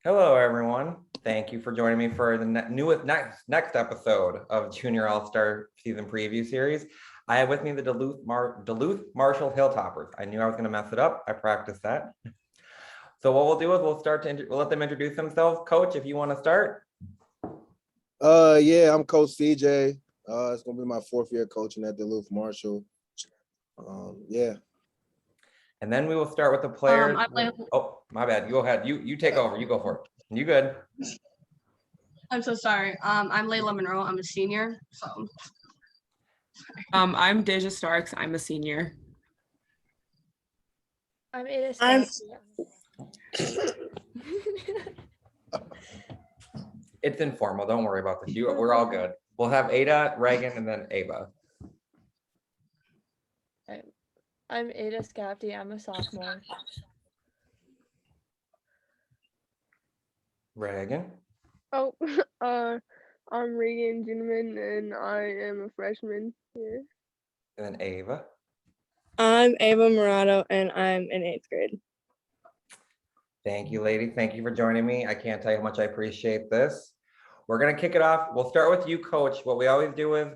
Hello, everyone. Thank you for joining me for the next episode of Junior All-Star Season Preview Series. I have with me the Duluth Marshall Hilltoppers. I knew I was going to mess it up. I practiced that. So what we'll do is we'll let them introduce themselves. Coach, if you want to start. Yeah, I'm Coach CJ. It's gonna be my 4th year coaching at Duluth Marshall. Yeah. And then we will start with the players. Oh, my bad. Go ahead. You take over. You go for it. You good? I'm so sorry. I'm Laila Monroe. I'm a senior. So. I'm Dasia Starks. I'm a senior. I'm Ada Skafte. It's informal. Don't worry about this. We're all good. We'll have Ada, Regan, and then Ava. I'm Ada Skafte. I'm a sophomore. Regan. Oh, I'm Regan Juenemann, and I am a freshman here. And then Ava. I'm Ava Meierotto, and I'm in 8th grade. Thank you, ladies. Thank you for joining me. I can't tell you how much I appreciate this. We're going to kick it off. We'll start with you, Coach. What we always do is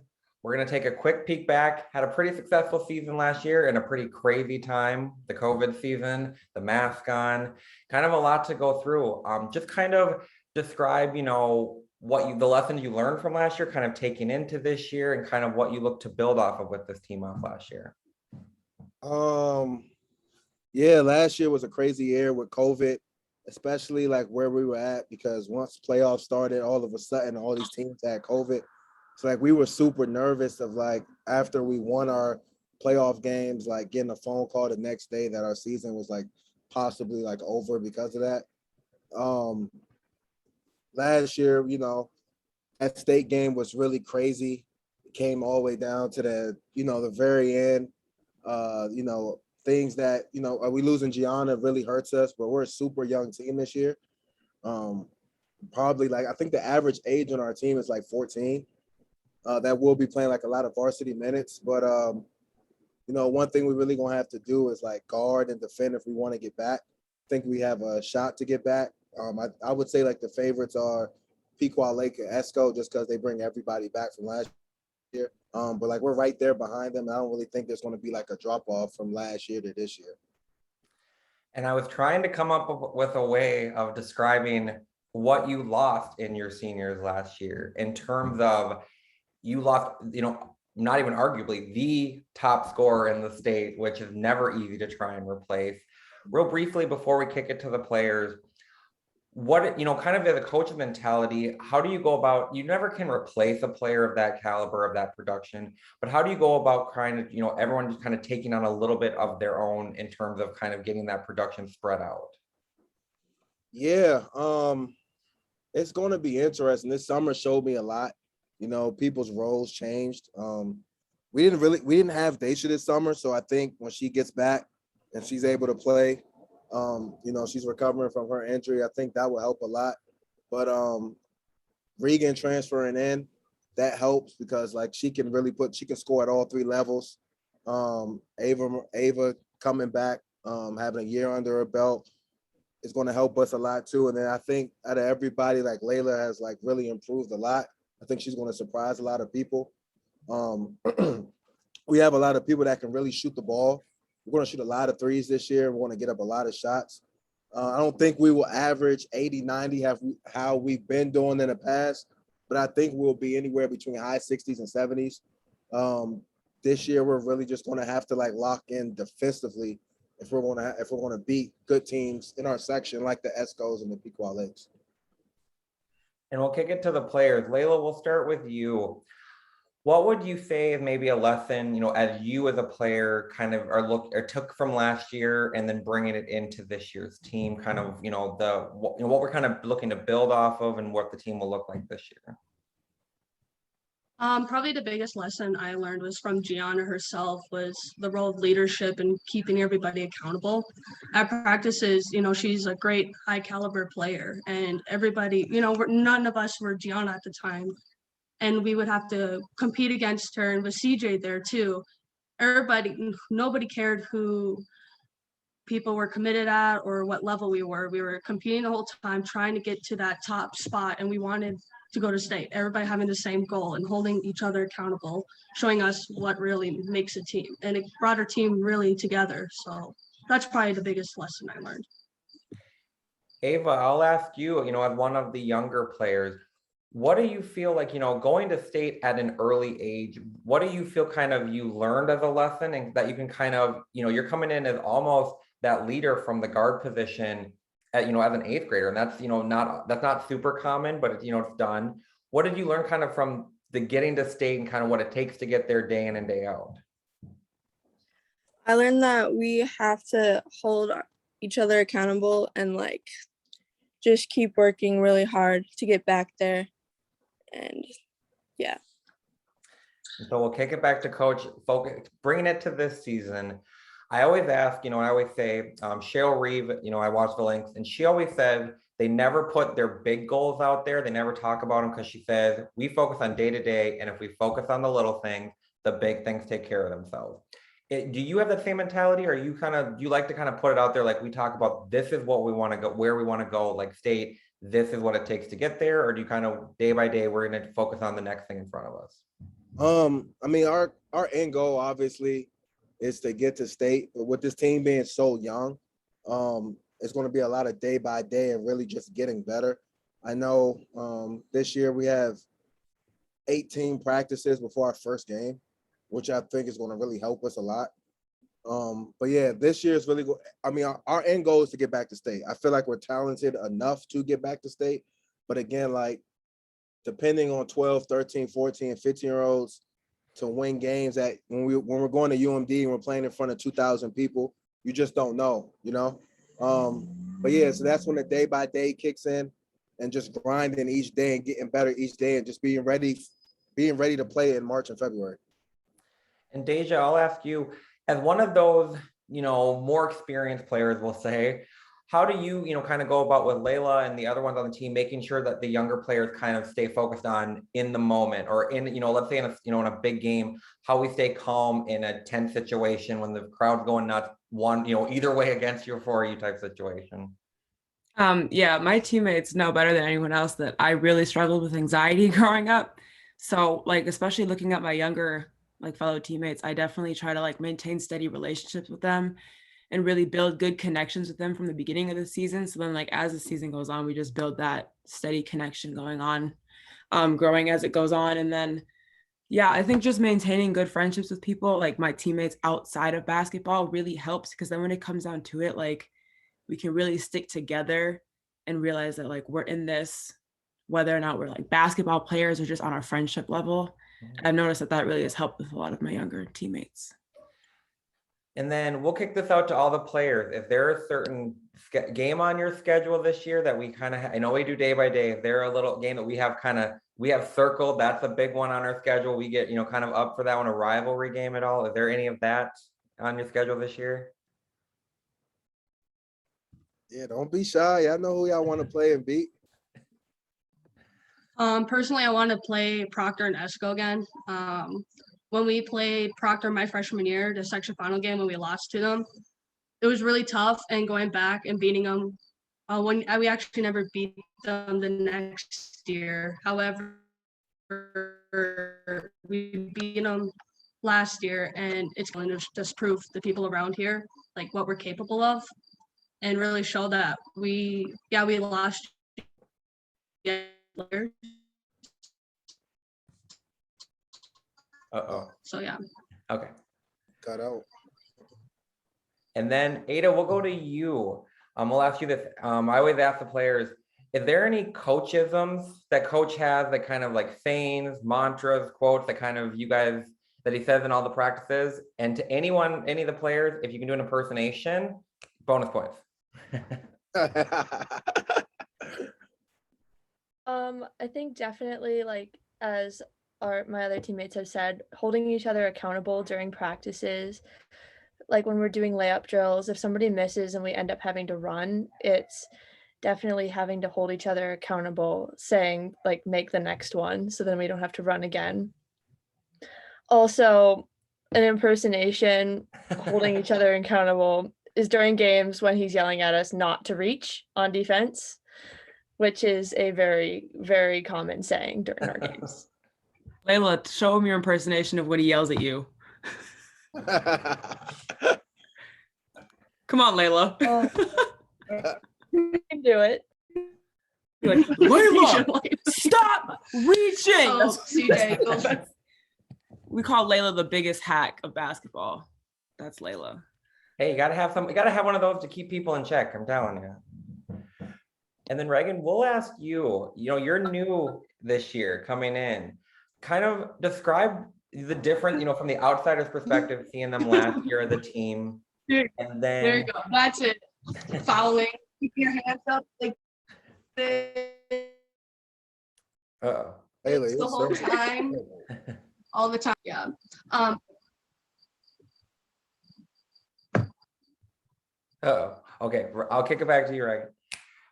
we're going to take a quick peek back. Had a pretty successful season last year and a pretty crazy time. The COVID season, the mask on, kind of a lot to go through. Just kind of describe, the lessons you learned from last year, kind of taking into this year, and kind of what you look to build off of with this team off last year. Yeah, last year was a crazy year with COVID, especially like where we were at, because once playoffs started, all of a sudden all these teams had COVID. So like we were super nervous of like after we won our playoff games, like getting a phone call the next day that our season was like possibly like over because of that. Last year, that state game was really crazy. It came all the way down to the very end. Things that, we losing Gianna really hurts us, but we're a super young team this year. Probably I think the average age on our team is like 14. That will be playing like a lot of varsity minutes. But, one thing we really going to have to do is like guard and defend if we want to get back. I think we have a shot to get back. I would say like the favorites are Pequot Lake and Esco, just because they bring everybody back from last year. But like we're right there behind them. I don't really think there's going to be like a drop off from last year to this year. And I was trying to come up with a way of describing what you lost in your seniors last year in terms of you lost, not even arguably the top scorer in the state, which is never easy to try and replace. Real briefly, before we kick it to the players, what, kind of as a coach's mentality, how do you go about, you never can replace a player of that caliber, of that production, but how do you go about kind of, everyone just kind of taking on a little bit of their own in terms of kind of getting that production spread out? Yeah, it's going to be interesting. This summer showed me a lot. People's roles changed. We didn't have Dasia this summer, so I think when she gets back and she's able to play, she's recovering from her injury, I think that will help a lot. But Regan transferring in, that helps because like she can score at all 3 levels. Ava coming back, having a year under her belt is going to help us a lot too. And then I think out of everybody, like Laila has like really improved a lot. I think she's going to surprise a lot of people. We have a lot of people that can really shoot the ball. We're going to shoot a lot of threes this year. We're going to get up a lot of shots. I don't think we will average 80, 90, how we've been doing in the past, but I think we'll be anywhere between high 60s and 70s. This year, we're really just going to have to like lock in defensively if we're going to beat good teams in our section like the Escos and the Pequot Lakes. And we'll kick it to the players. Laila, we'll start with you. What would you say is maybe a lesson, as you as a player kind of took from last year and then bringing it into this year's team, kind of, what we're kind of looking to build off of and what the team will look like this year? Probably the biggest lesson I learned was from Gianna herself, was the role of leadership and keeping everybody accountable. At practices, she's a great high caliber player, and everybody, none of us were Gianna at the time. And we would have to compete against her, and with CJ there too. Nobody cared who people were committed at or what level we were. We were competing the whole time, trying to get to that top spot, and we wanted to go to state. Everybody having the same goal and holding each other accountable, showing us what really makes a team. And it brought our team really together. So that's probably the biggest lesson I learned. Ava, I'll ask you, as one of the younger players, what do you feel like, going to state at an early age, what do you feel kind of you learned as a lesson and that you can kind of, you're coming in as almost that leader from the guard position at, as an 8th grader, and that's, that's not super common, but it's, it's done. What did you learn kind of from the getting to state and kind of what it takes to get there day in and day out? I learned that we have to hold each other accountable and like just keep working really hard to get back there. And yeah. So we'll kick it back to Coach, focus, bringing it to this season. I always ask, I always say, Cheryl Reeve, I watch the links, and she always said they never put their big goals out there. They never talk about them because she says we focus on day to day, and if we focus on the little things, the big things take care of themselves. Do you have that same mentality, or you like to kind of put it out there, like we talk about, this is what we want to go, where we want to go, like state, this is what it takes to get there, or do you kind of day by day, we're going to focus on the next thing in front of us? I mean, our end goal obviously is to get to state, but with this team being so young, it's going to be a lot of day by day and really just getting better. I know this year we have 18 practices before our first game, which I think is going to really help us a lot. But yeah, this year is really good. I mean, our end goal is to get back to state. I feel like we're talented enough to get back to state. But again, like, depending on 12, 13, 14, 15-year-olds to win games at when we're going to UMD and we're playing in front of 2,000 people, you just don't know, But yeah, so that's when the day by day kicks in, and just grinding each day and getting better each day and just being ready to play in March and February. And Dasia, I'll ask you, as one of those, more experienced players, we'll say, how do you, kind of go about with Laila and the other ones on the team, making sure that the younger players kind of stay focused on in the moment, or in, let's say in a, in a big game, how we stay calm in a tense situation when the crowd's going nuts, either way against you or for you type situation? Yeah, my teammates know better than anyone else that I really struggled with anxiety growing up. So like, especially looking at my younger fellow teammates, I definitely try to maintain steady relationships with them and really build good connections with them from the beginning of the season. So then as the season goes on, we just build that steady connection going on, growing as it goes on. And then, yeah, I think just maintaining good friendships with people, like my teammates outside of basketball, really helps, because then when it comes down to it, we can really stick together and realize that we're in this, whether or not we're basketball players or just on our friendship level. I've noticed that really has helped with a lot of my younger teammates. And then we'll kick this out to all the players. If there a certain game on your schedule this year that we kind of, I know we do day by day, if there a little game that we have circled, that's a big one on our schedule. We get, kind of up for that one, a rivalry game at all. Is there any of that on your schedule this year? Yeah, don't be shy. Y'all know who y'all want to play and beat. Personally, I want to play Proctor and Esco again. When we played Proctor my freshman year, the section final game when we lost to them, it was really tough. And going back and beating them, we actually never beat them the next year. However, we beat them last year, and it's going to just prove the people around here what we're capable of, and really show that we lost. So yeah. Okay. Cut out. And then Ada, we'll go to you. We'll ask you this. I always ask the players, is there any coachisms that coach has that kind of sayings, mantras, quotes that kind of you guys, that he says in all the practices? And to any of the players, if you can do an impersonation, bonus points. I think definitely as my other teammates have said, holding each other accountable during practices, when we're doing layup drills, if somebody misses and we end up having to run, it's definitely having to hold each other accountable, saying make the next one so then we don't have to run again. Also, an impersonation, holding each other accountable is during games when he's yelling at us not to reach on defense, which is a very, very common saying during our games. Laila, show him your impersonation of when he yells at you. Come on, Laila. You can do it. You're like, Laila, stop reaching. Oh, CJ, go. We call Laila the biggest hack of basketball. That's Laila. Hey, you gotta have one of those to keep people in check. I'm telling you. And then Regan, we'll ask you. You know, you're new this year coming in. Kind of describe the difference. You know, from the outsider's perspective, seeing them last year as a team, and then There you go. That's it. Fouling. Keep your hands up like this Uh-oh. Haley, the whole time. All the time. Yeah. Okay, I'll kick it back to you, Regan.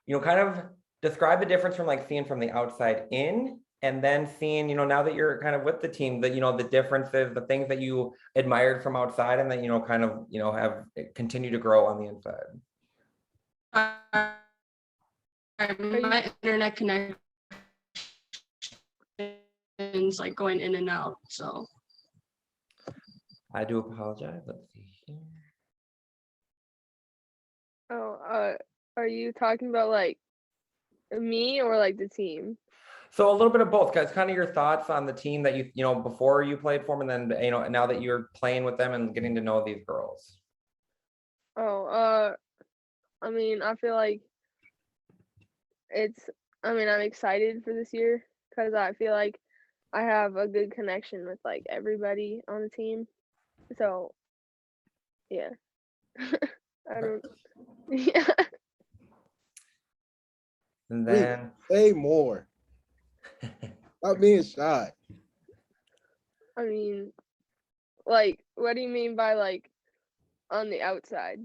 You know, kind of describe the difference from like seeing from the outside in, and then seeing, you know, now that you're kind of with the team, that, you know, the differences, the things that you admired from outside, and that, you know, kind of, you know, have continue to grow on the inside. My internet connection is like going in and out, so. I do apologize. Let's see here. Oh, are you talking about like me or like the team? So a little bit of both, guys. Kind of your thoughts on the team that you know, before you played for them, and then, you know, now that you're playing with them and getting to know these girls. Oh, I mean, I feel like I'm excited for this year because I feel like I have a good connection with like everybody on the team. So, yeah. I don't. Yeah. And then Say more. Stop being shy. I mean, like, what do you mean by like on the outside?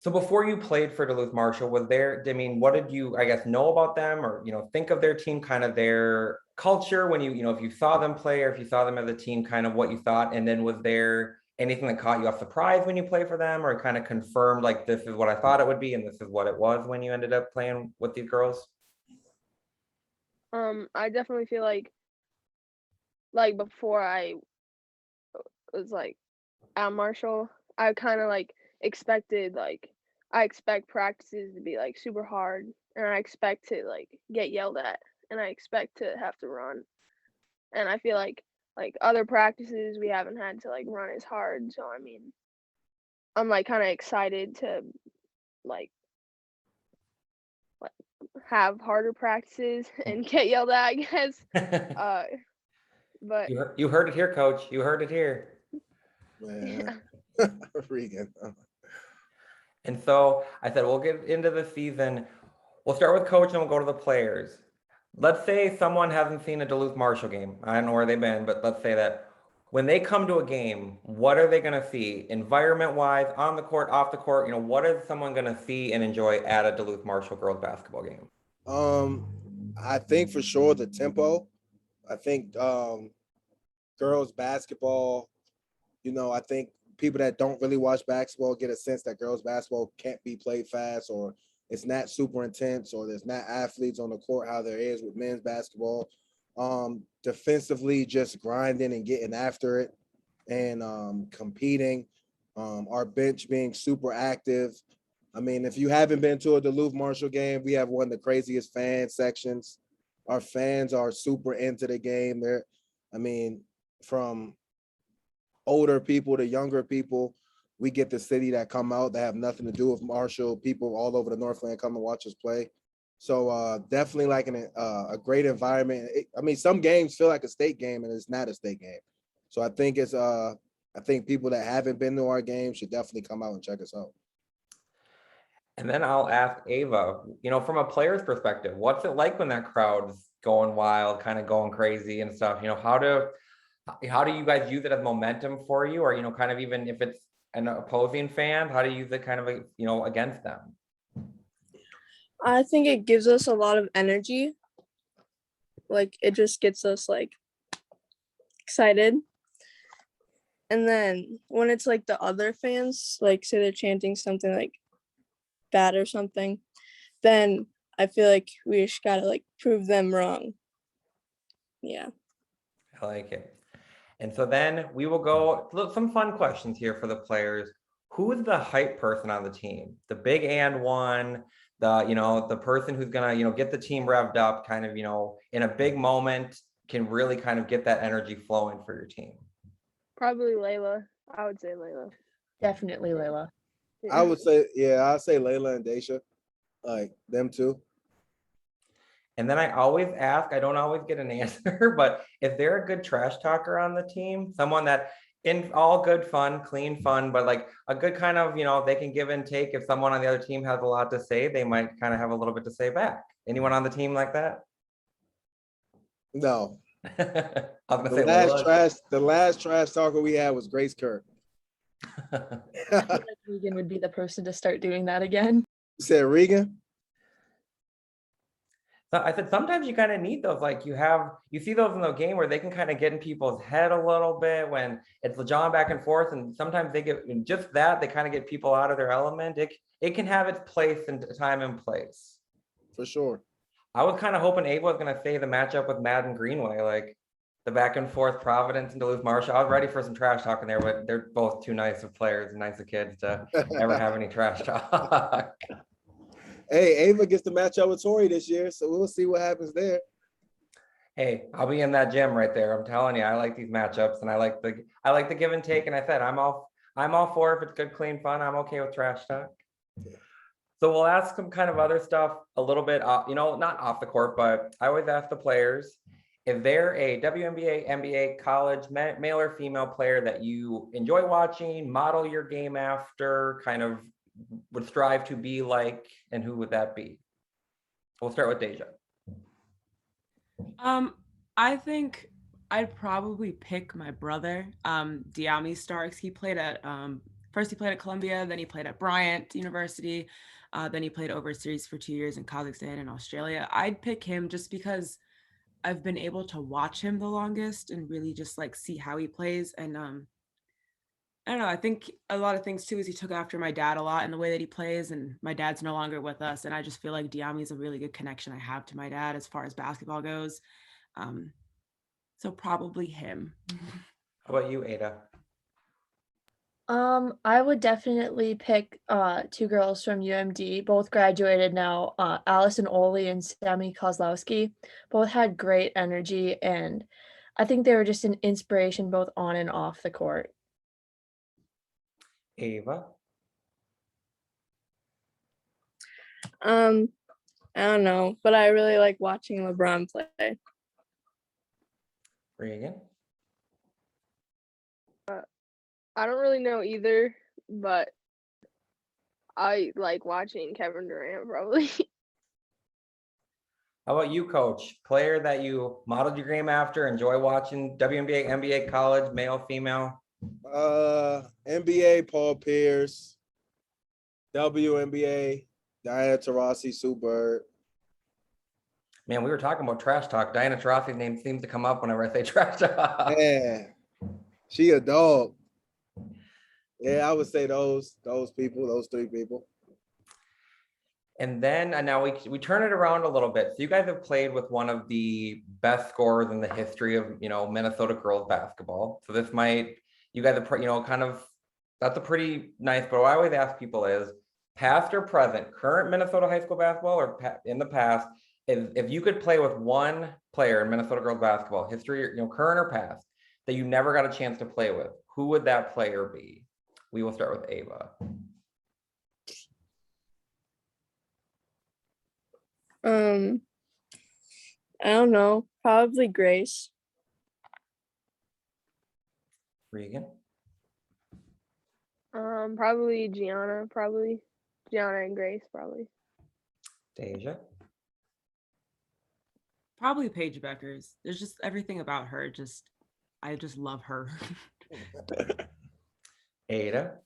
so before you played for Duluth Marshall, was there, I mean, what did you, I guess, know about them, or, you know, think of their team, kind of their culture when you know, if you saw them play, or if you saw them as a team, kind of what you thought? And then was there anything that caught you off surprise when you played for them, or kind of confirmed like, this is what I thought it would be and this is what it was when you ended up playing with these girls? I definitely feel like before I was like at Marshall, I kind of like expected like I expect practices to be like super hard, and I expect to like get yelled at, and I expect to have to run. And I feel like other practices we haven't had to like run as hard. So I mean, I'm like kind of excited to like have harder practices and get yelled at, I guess. But You heard it here, coach. You heard it here. Man. Regan. And so I said, we'll get into the season. We'll start with coach and we'll go to the players. Let's say someone hasn't seen a Duluth Marshall game. I don't know where they've been, but let's say that when they come to a game, what are they going to see environment-wise, on the court, off the court? You know, what is someone going to see and enjoy at a Duluth Marshall girls basketball game? I think for sure the tempo. I think girls basketball, you know, I think people that don't really watch basketball get a sense that girls basketball can't be played fast, or it's not super intense, or there's not athletes on the court how there is with men's basketball. Defensively, just grinding and getting after it, and competing. Our bench being super active. I mean, if you haven't been to a Duluth Marshall game, we have one of the craziest fan sections. Our fans are super into the game. I mean, from older people to younger people, we get the city that come out that have nothing to do with Marshall. People all over the Northland come and watch us play. So definitely like a great environment. I mean, some games feel like a state game and it's not a state game. So I think I think people that haven't been to our game should definitely come out and check us out. And then I'll ask Ava, you know, from a player's perspective, what's it like when that crowd's going wild, kind of going crazy and stuff? You know, how do you guys use it as momentum for you? Or, you know, kind of even if it's an opposing fan, how do you use it kind of, you know, against them? I think it gives us a lot of energy. Like, it just gets us like excited. And then when it's like the other fans, like say they're chanting something like bad or something, then I feel like we just gotta like prove them wrong. Yeah. I like it. And so then we will go look some fun questions here for the players. Who is the hype person on the team? The big and one, the person who's gonna, get the team revved up, kind of, in a big moment, can really kind of get that energy flowing for your team. Probably Layla. I would say Layla. Definitely Layla. I would say, I'd say Laila and Dasia, like them two. And then I always ask, I don't always get an answer, but if they're a good trash talker on the team, someone that in all good fun, clean fun, but like a good kind of, they can give and take. If someone on the other team has a lot to say, they might kind of have a little bit to say back. Anyone on the team like that? No. I was gonna say Layla. The last trash talker we had was Grace Kirk. I feel like Regan would be the person to start doing that again. You said Regan? So I said sometimes you kind of need those, like you see those in the game where they can kind of get in people's head a little bit when it's John back and forth, and sometimes they get just that, they kind of get people out of their element. It can have its place and time and place. For sure. I was kind of hoping Ava was gonna say the matchup with Madden Greenway, like the back and forth Providence and Duluth Marshall. I was ready for some trash talk in there, but they're both too nice of players and nice of kids to ever have any trash talk. Hey, Ava gets to match up with Tori this year, so we'll see what happens there. Hey, I'll be in that gym right there. I'm telling you, I like these matchups, and I like the give and take. And I said, I'm all for if it's good, clean fun. I'm okay with trash talk. So we'll ask some kind of other stuff a little bit, not off the court, but I always ask the players if they're a WNBA, NBA, college, male or female player that you enjoy watching, model your game after, kind of would strive to be like, and who would that be? We'll start with Dasia. I think I'd probably pick my brother, Dasia Starks. He played at first he played at Columbia, then he played at Bryant University, then he played overseas for 2 years in Kazakhstan and Australia. I'd pick him just because I've been able to watch him the longest and really just like see how he plays. And I don't know, I think a lot of things too is he took after my dad a lot in the way that he plays, and my dad's no longer with us. And I just feel like Diami is a really good connection I have to my dad as far as basketball goes. So probably him. How about you, Ada? I would definitely pick two girls from UMD. Both graduated now. Allison Oley and Sammy Kozlowski. Both had great energy, and I think they were just an inspiration both on and off the court. Ava? I don't know, but I really like watching LeBron play. Regan? I don't really know either, but I like watching Kevin Durant probably. How about you, Coach? Player that you modeled your game after, enjoy watching, WNBA, NBA, college, male, female? NBA, Paul Pierce. WNBA, Diana Taurasi, Sue Bird. Man, we were talking about trash talk. Diana Taurasi's name seems to come up whenever I say trash talk. Yeah, she a dog. Yeah, I would say those people, those three people. And then now we turn it around a little bit. So you guys have played with one of the best scorers in the history of Minnesota girls basketball. So this might, you guys are kind of, that's a pretty nice. But what I always ask people is, past or present, current Minnesota high school basketball or in the past, if you could play with one player in Minnesota girls basketball history, current or past, that you never got a chance to play with, who would that player be? We will start with Ava. I don't know, probably Grace. Regan? Probably Gianna and Grace probably. Dasia? Probably Paige Beckers. There's just everything about her. I just love her. Ada?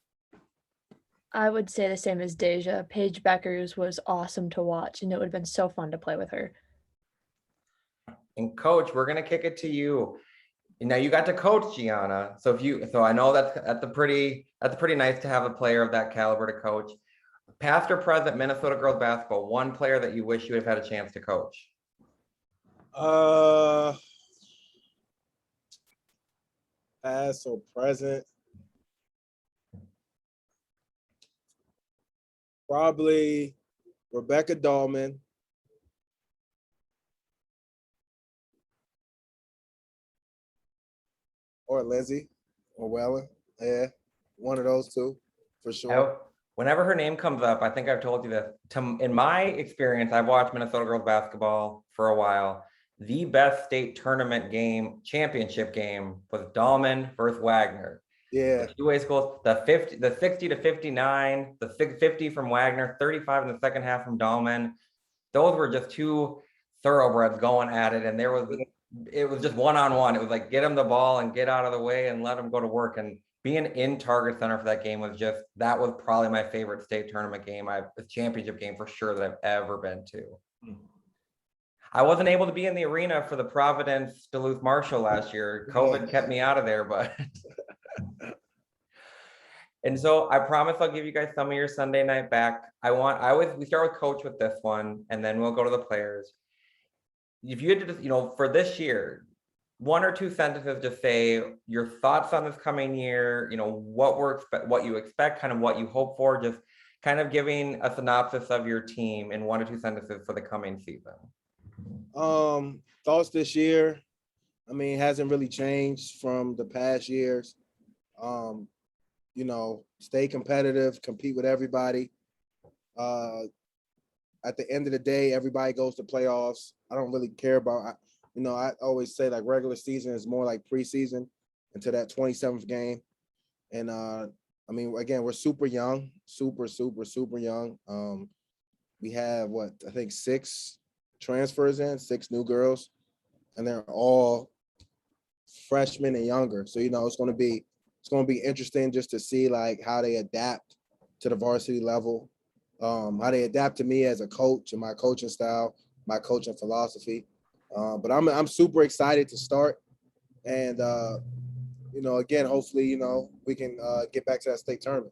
I would say the same as Dasia. Paige Beckers was awesome to watch, and it would have been so fun to play with her. And Coach, we're going to kick it to you. Now you got to coach Gianna. So I know that's pretty nice to have a player of that caliber to coach. Past or present Minnesota girls basketball, one player that you wish you would have had a chance to coach. Past or present? Probably Rebecca Dahlman. Or Lindsay or Weller. Yeah, one of those two for sure. Whenever her name comes up, I think I've told you this. In my experience, I've watched Minnesota girls basketball for a while. The best state tournament game, championship game, was Dahlman versus Wagner. Yeah. The two-way schools, the 60 to 59, the 50 from Wagner, 35 in the second half from Dahlman. Those were just two thoroughbreds going at it, and it was just one-on-one. It was like, get him the ball and get out of the way and let him go to work. And being in Target Center for that game that was probably my favorite state tournament game. The championship game for sure that I've ever been to. I wasn't able to be in the arena for the Providence Duluth Marshall last year. COVID kept me out of there, but. And so I promise I'll give you guys some of your Sunday night back. We start with coach with this one, and then we'll go to the players. If you had to just, for this year, one or two sentences to say your thoughts on this coming year, what you expect, kind of what you hope for, just kind of giving a synopsis of your team in one or two sentences for the coming season. Thoughts this year, hasn't really changed from the past years. Stay competitive, compete with everybody. At the end of the day, everybody goes to playoffs. I don't really care about, I always say like regular season is more like preseason until that 27th game. And again, we're super young, super young. We have I think 6 transfers in, 6 new girls, and they're all freshmen and younger. So, it's going to be interesting just to see like how they adapt to the varsity level, how they adapt to me as a coach and my coaching style, my coaching philosophy. But I'm super excited to start. And, again, hopefully, we can get back to that state tournament.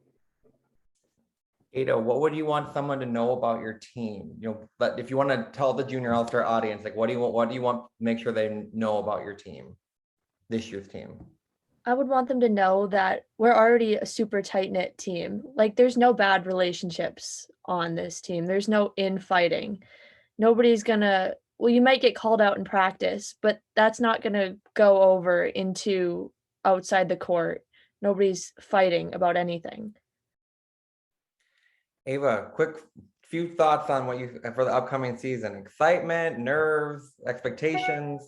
Ada, what would you want someone to know about your team? But if you want to tell the Junior All-Star audience, like, what do you want to make sure they know about your team, this year's team? I would want them to know that we're already a super tight-knit team. Like, there's no bad relationships on this team. There's no infighting. Nobody's gonna, you might get called out in practice, but that's not gonna go over into outside the court. Nobody's fighting about anything. Ava, quick few thoughts on for the upcoming season. Excitement, nerves, expectations.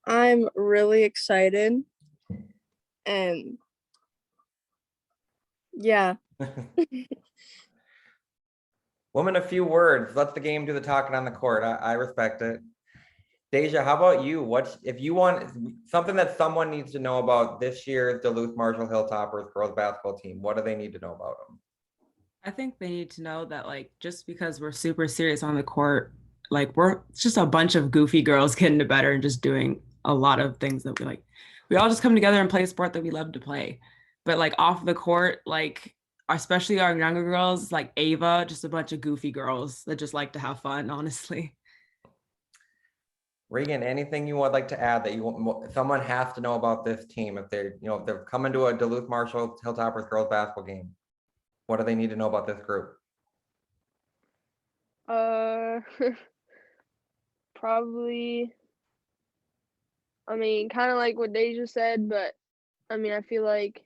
I'm really excited. And yeah. Woman, a few words. Let the game do the talking on the court. I respect it. Dasia, how about you? If you want something that someone needs to know about this year's Duluth Marshall Hilltoppers girls basketball team, what do they need to know about them? I think they need to know that, like, just because we're super serious on the court, like, it's just a bunch of goofy girls getting better and just doing a lot of things that we like. We all just come together and play a sport that we love to play. But like off the court, like especially our younger girls, like Ava, just a bunch of goofy girls that just like to have fun, honestly. Regan, anything you would like to add that someone has to know about this team if they're coming to a Duluth Marshall Hilltoppers girls basketball game? What do they need to know about this group? Probably, kind of like what Dasia said, but I feel like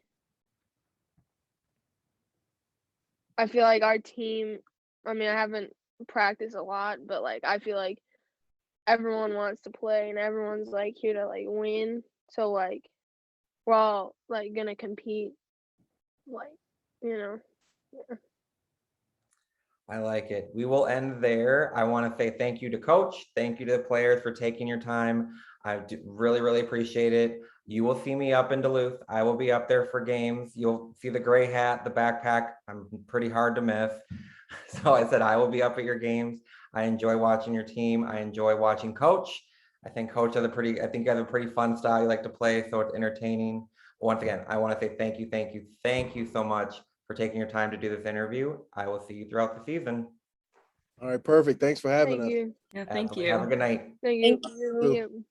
our team, I haven't practiced a lot, but like I feel like everyone wants to play and everyone's like here to like win. So like we're all like gonna compete, like, Yeah. I like it. We will end there. I want to say thank you to Coach. Thank you to the players for taking your time. I really, really appreciate it. You will see me up in Duluth. I will be up there for games. You'll see the gray hat, the backpack. I'm pretty hard to miss. So I said I will be up at your games. I enjoy watching your team. I enjoy watching Coach. I think Coach has I think you have a pretty fun style. You like to play, so it's entertaining. Once again, I want to say thank you so much for taking your time to do this interview. I will see you throughout the season. All right, perfect. Thanks for having Thank us. you. Yeah, thank Have a you. good night. Thank you. Thank you. Thank you.